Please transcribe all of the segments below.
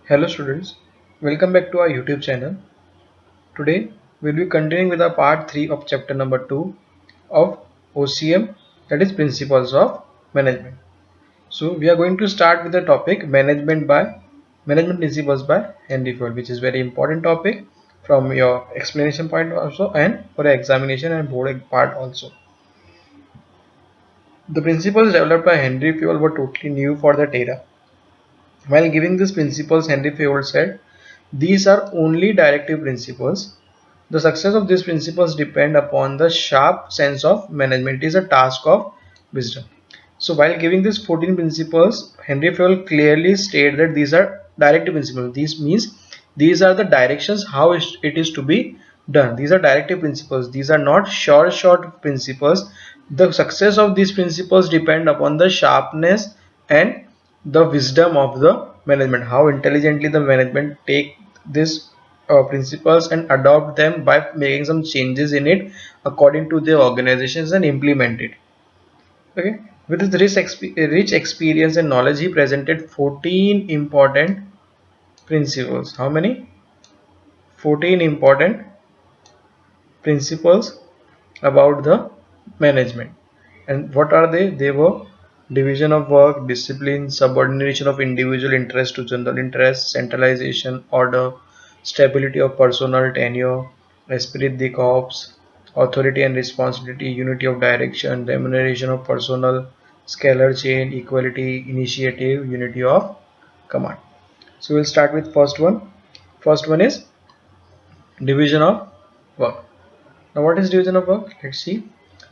Hello students, welcome back to our YouTube channel. Today we'll be continuing with our part 3 of chapter number 2 of OCM, that is Principles of Management. So we are going to start with the topic Management Principles by Henry Ford, which is very important topic from your explanation point also and for the examination and board part also. The principles developed by Henry Ford were totally new for that era. While giving these principles, Henry Ford said, "These are only directive principles. The success of these principles depend upon the sharp sense of management. It is a task of wisdom." So while giving these 14 principles, Henry Fayol clearly stated that these are directive principles. This means these are the directions how it is to be done. These are directive principles. These are not short principles. The success of these principles depend upon the sharpness and the wisdom of the management, how intelligently the management take these principles and adopt them by making some changes in it according to their organizations and implement it. Okay, with his rich experience and knowledge, he presented 14 important principles. How many? 14 important principles about the management. And what are they? They were division of work, discipline, subordination of individual interest to general interest, centralization, order, stability of personal tenure, esprit de corps, authority and responsibility, unity of direction, remuneration of personnel, scalar chain, equality, initiative, unity of command. So we'll start with first one. First one is division of work. Now what is division of work? Let's see.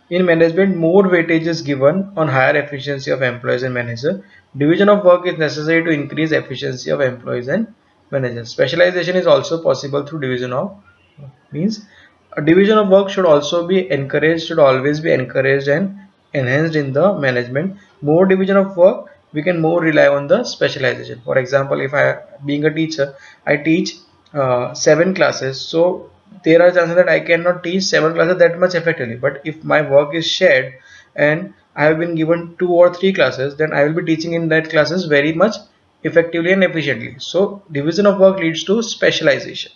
In management, more weightage is given on higher efficiency of employees and managers. Division of work is necessary to increase efficiency of employees and managers. Specialization is also possible through division of work. Means a division of work should also be encouraged, should always be encouraged and enhanced in the management. More division of work, we can more rely on the specialization. For example, if I, being a teacher, I teach 7 classes, so there are chances that I cannot teach 7 classes that much effectively. But if my work is shared and I have been given 2 or 3 classes, then I will be teaching in that classes very much effectively and efficiently. So division of work leads to specialization.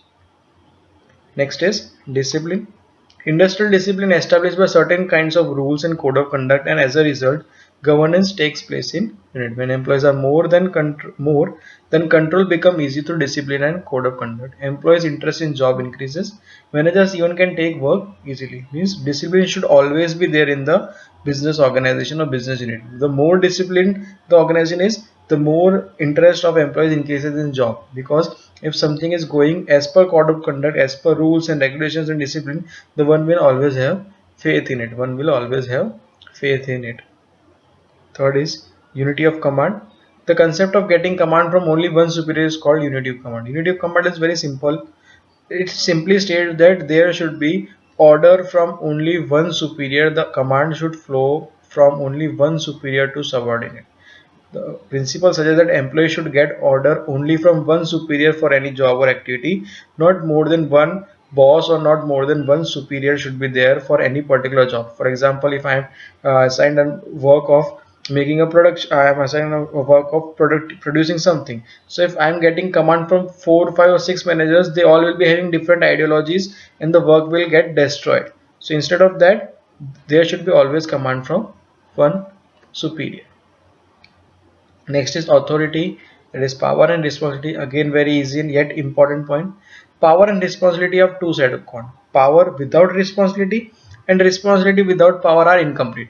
Next is discipline. Industrial discipline established by certain kinds of rules and code of conduct, and as a result, governance takes place in unit. When employees are more, then control become easy through discipline and code of conduct. Employees' interest in job increases. Managers even can take work easily. Means discipline should always be there in the business organization or business unit. The more disciplined the organization is, the more interest of employees increases in job, because if something is going as per code of conduct, as per rules and regulations and discipline, the one will always have faith in it. One will always have faith in it. Third is unity of command. The concept of getting command from only one superior is called unity of command. Unity of command is very simple. It simply states that there should be order from only one superior. The command should flow from only one superior to subordinate. The principle suggests that employees should get order only from one superior for any job or activity. Not more than one boss or not more than one superior should be there for any particular job. For example, if I am assigned a work of making a product, I am assigned a work of producing something. So if I am getting command from 4, 5 or 6 managers, they all will be having different ideologies and the work will get destroyed. So instead of that, there should be always command from one superior. Next is authority, that is power and responsibility. Again, very easy and yet important point. Power and responsibility have two sides of coin. Power without responsibility and responsibility without power are incomplete.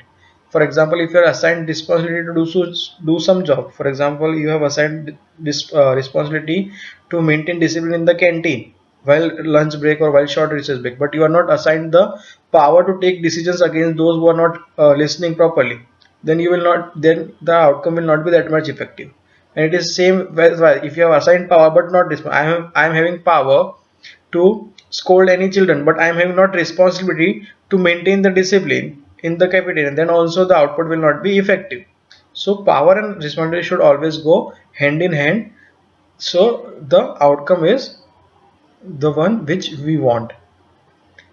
For example, if you are assigned responsibility to do some job, for example, you have assigned this responsibility to maintain discipline in the canteen while lunch break or while short recess break, but you are not assigned the power to take decisions against those who are not listening properly, then you will not, then the outcome will not be that much effective. And it is same as well, if you have assigned power but not I am having power to scold any children, but I am having not responsibility to maintain the discipline in the cafeteria, then also the output will not be effective. So power and responsibility should always go hand in hand, so the outcome is the one which we want.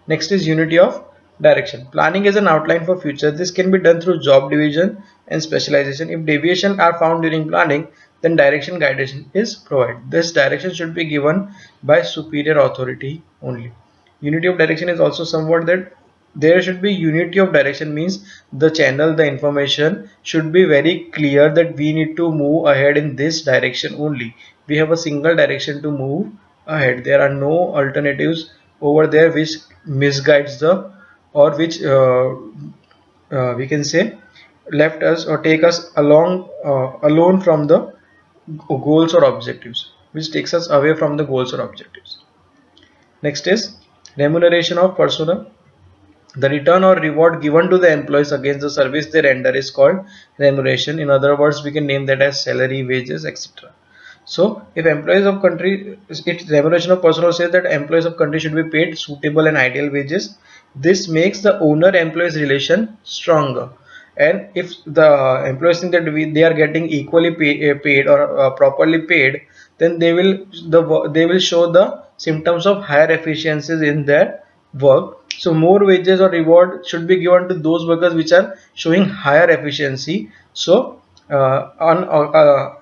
Next is unity of direction. Planning is an outline for future. This can be done through job division and specialization. If deviation are found during planning, then direction guidance is provided. This direction should be given by superior authority only. Unity of direction is also somewhat that there should be unity of direction, means the channel, the information should be very clear that we need to move ahead in this direction only. We have a single direction to move ahead. There are no alternatives over there which misguides the, or which we can say left us or take us along alone from the goals or objectives, which takes us away from the goals or objectives. Next is remuneration of personnel. The return or reward given to the employees against the service they render is called remuneration. In other words, we can name that as salary, wages, etc. So, if employees of country, its remuneration of personnel says that employees of country should be paid suitable and ideal wages. This makes the owner-employees relation stronger. And if the employees think that they are getting equally paid or properly paid, then they will show the symptoms of higher efficiencies in their work. So more wages or reward should be given to those workers which are showing higher efficiency. So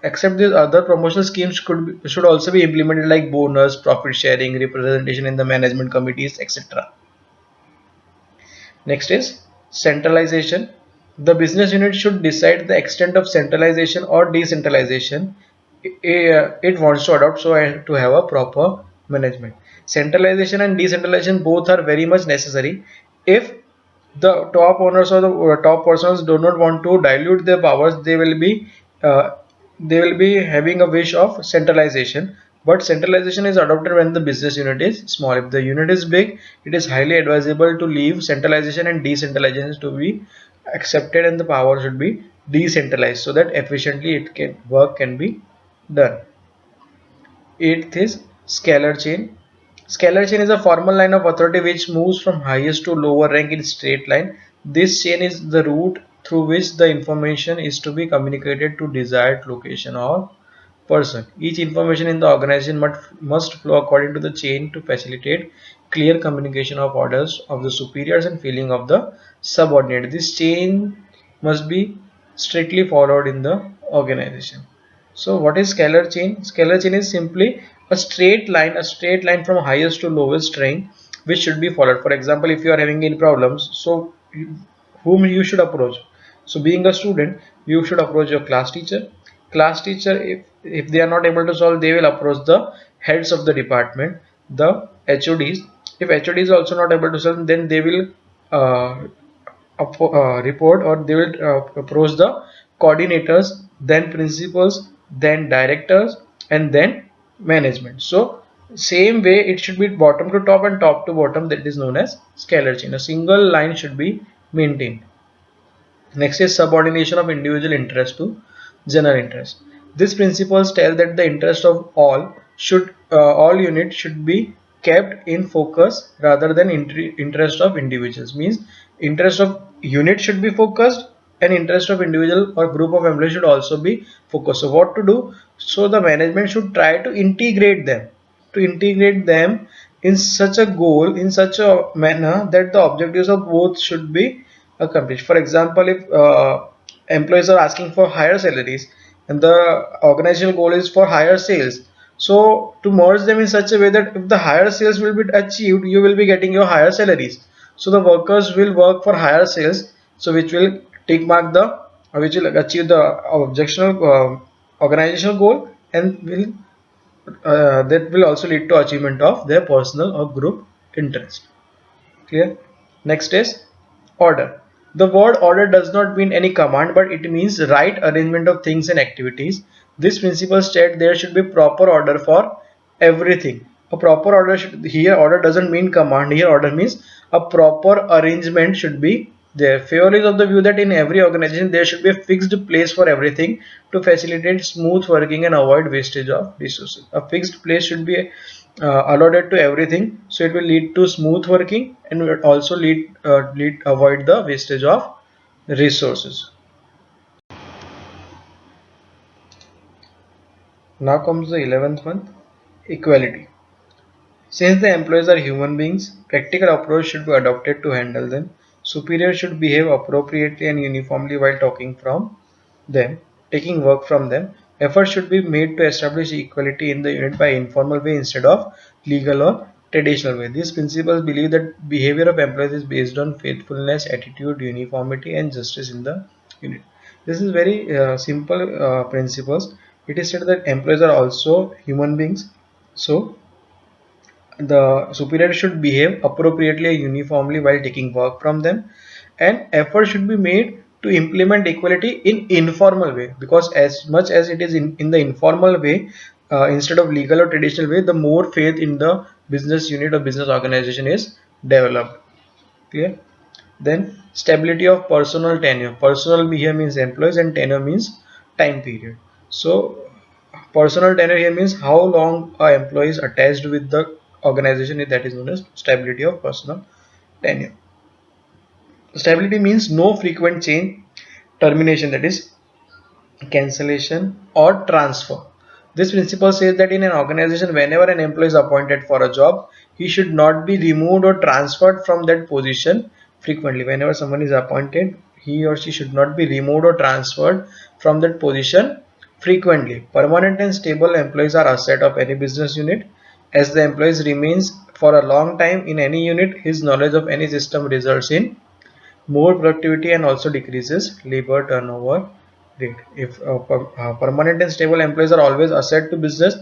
except these, other promotional schemes should also be implemented, like bonus, profit sharing, representation in the management committees, etc. Next is centralization. The business unit should decide the extent of centralization or decentralization it wants to adopt so as to have a proper management. Centralization and decentralization both are very much necessary. If the top owners or the top persons do not want to dilute their powers, uh, they will be having a wish of centralization. But centralization is adopted when the business unit is small. If the unit is big, it is highly advisable to leave centralization and decentralization to be accepted, and the power should be decentralized so that efficiently work can be done. Eighth is scalar chain. Scalar chain is a formal line of authority which moves from highest to lower rank in straight line. This chain is the route through which the information is to be communicated to desired location or person. Each information in the organization must flow according to the chain to facilitate clear communication of orders of the superiors and feeling of the subordinate. This chain must be strictly followed in the organization. So what is scalar chain? Scalar chain is simply a straight line from highest to lowest rank which should be followed. For example, if you are having any problems, so whom you should approach? So being a student, you should approach your class teacher. Class teacher, if they are not able to solve, they will approach the heads of the department, the HODs. If HOD is also not able to solve, then they will uh, report, or they will approach the coordinators, then principals, then directors, and then management. So same way it should be bottom to top and top to bottom, that is known as scalar chain. A single line should be maintained. Next is subordination of individual interest to general interest. These principles tell that the interest of all units should be kept in focus rather than interest of individuals. Means interest of unit should be focused and interest of individual or group of employees should also be focused. So what to do? So the management should try to integrate them in such a goal, in such a manner that the objectives of both should be accomplished. For example, if employees are asking for higher salaries and the organizational goal is for higher sales, so to merge them in such a way that if the higher sales will be achieved, you will be getting your higher salaries. So the workers will work for higher sales, so which will tick mark the, which will achieve the organizational goal, and will that will also lead to achievement of their personal or group interest. Clear? Next is order. The word order does not mean any command, but it means right arrangement of things and activities. This principle states there should be proper order for everything. A proper order should, here order doesn't mean command, here order means a proper arrangement should be there. Favor is of the view that in every organization there should be a fixed place for everything to facilitate smooth working and avoid wastage of resources. A fixed place should be allotted to everything, so it will lead to smooth working and will also avoid the wastage of resources. Now comes the 11th one, equality. Since the employees are human beings, practical approach should be adopted to handle them. Superiors should behave appropriately and uniformly while taking work from them, Effort should be made to establish equality in the unit by informal way instead of legal or traditional way. These principles believe that behavior of employees is based on faithfulness, attitude, uniformity, and justice in the unit. This is very simple principles. It is said that employees are also human beings, so the superior should behave appropriately and uniformly while taking work from them, and effort should be made to implement equality in informal way, because as much as it is in the informal way, instead of legal or traditional way, the more faith in the business unit or business organization is developed. Clear? Then stability of personal tenure. Personal here means employees and tenure means time period. So personal tenure here means how long a employee is attached with the organization, that is known as stability of personal tenure. Stability means no frequent change, termination, that is cancellation or transfer. This principle says that in an organization, whenever an employee is appointed for a job, he should not be removed or transferred from that position frequently. Whenever someone is appointed, he or she should not be removed or transferred from that position frequently. Permanent and stable employees are asset of any business unit. As the employee remains for a long time in any unit, his knowledge of any system results in more productivity and also decreases labor turnover rate. If permanent and stable employees are always asset to business,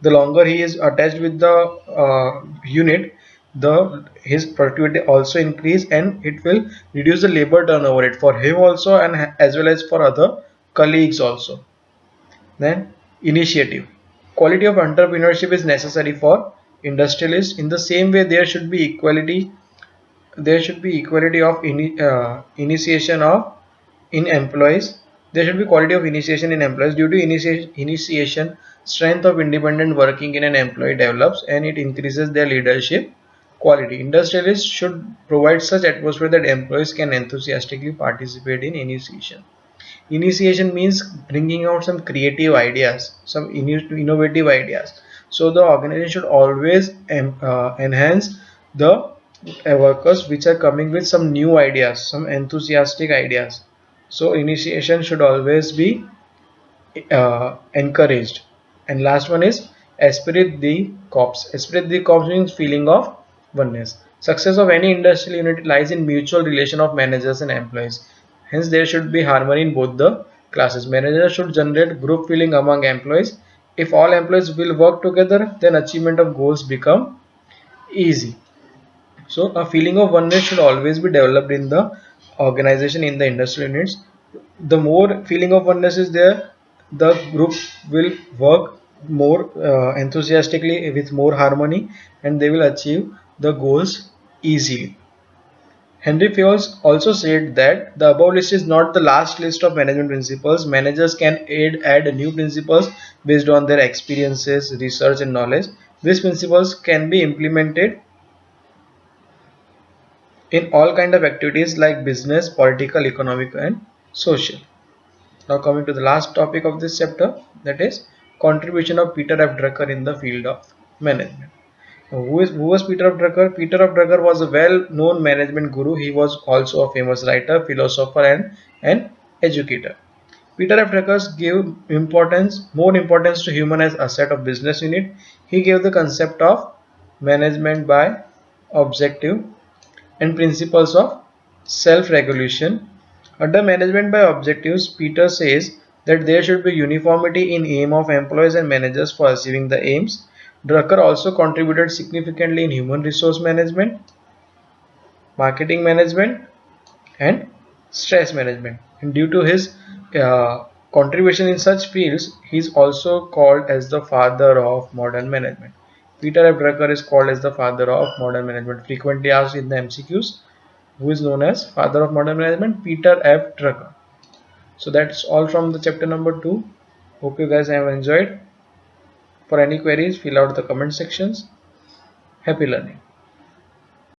the longer he is attached with the unit, the his productivity also increase, and it will reduce the labor turnover rate for him also, and as well as for other colleagues also. Then initiative. Quality of entrepreneurship is necessary for industrialists. In the same way, there should be equality of initiation of in employees. There should be quality of initiation in employees. Due to initiation, strength of independent working in an employee develops, and it increases their leadership quality. Industrialists should provide such atmosphere that employees can enthusiastically participate in initiation. Initiation means bringing out some creative ideas, some innovative ideas. So the organization should always enhance the workers which are coming with some new ideas, some enthusiastic ideas. So initiation should always be encouraged. And last one is esprit de corps. Esprit de corps means feeling of oneness. Success of any industrial unit lies in mutual relation of managers and employees. Hence, there should be harmony in both the classes. Managers should generate group feeling among employees. If all employees will work together, then achievement of goals become easy. So a feeling of oneness should always be developed in the organization, in the industrial units. The more feeling of oneness is there, the group will work more enthusiastically with more harmony, and they will achieve the goals easily. Henry Fayol also said that the above list is not the last list of management principles. Managers can add new principles based on their experiences, research, and knowledge. These principles can be implemented in all kind of activities like business, political, economic, and social. Now coming to the last topic of this chapter, that is contribution of Peter F. Drucker in the field of management. Now, who was Peter F. Drucker? Peter F. Drucker was a well-known management guru. He was also a famous writer, philosopher, and an educator. Peter F. Drucker gave more importance to human as asset of business unit. He gave the concept of management by objective and principles of self-regulation. Under management by objectives, Peter says that there should be uniformity in aim of employees and managers for achieving the aims. Drucker also contributed significantly in human resource management, marketing management, and stress management. And due to his contribution in such fields, he is also called as the father of modern management. Peter F. Drucker is called as the father of modern management. Frequently asked in the MCQs, who is known as father of modern management? Peter F. Drucker. So that's all from the chapter number 2. Hope you guys have enjoyed. For any queries, fill out the comment sections. Happy learning.